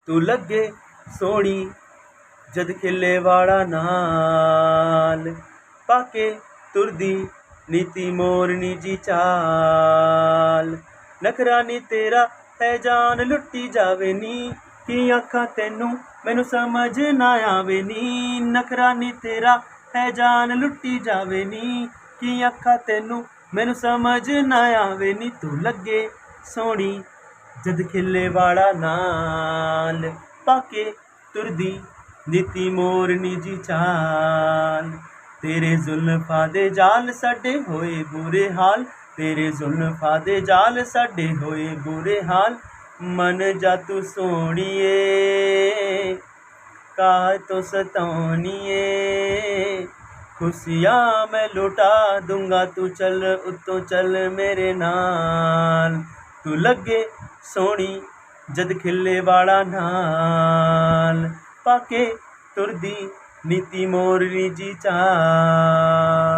तू लगे सोहनी जद खिले वाला नाल पाके तुरदी नीती मोरनी जी चाल नखरा नी तेरा है जान लुट्टी जावे नी की आखा तेनू मैनू समझ ना आवे नी नखरा नी तेरा है जान लुट्टी जावे नी की आखा तेनू मैनू समझ ना आवे नी तू लगे सोहनी जद खिले वाला नाल पाके तुरदी नीती मोरनी जी चाल तेरे जुल्फां दे जाल साडे होए बुरे हाल तेरे जुल्फां दे जाल साडे होए बुरे हाल मन जा तू सोहणीए काहे तो सताउणीए खुशियाँ मैं लुटा दूंगा तू चल उत्तों चल मेरे नाल तू लगे सोहनी जद खिले वाला नाल पाके तुरदी नीती मोरनी जी चाल।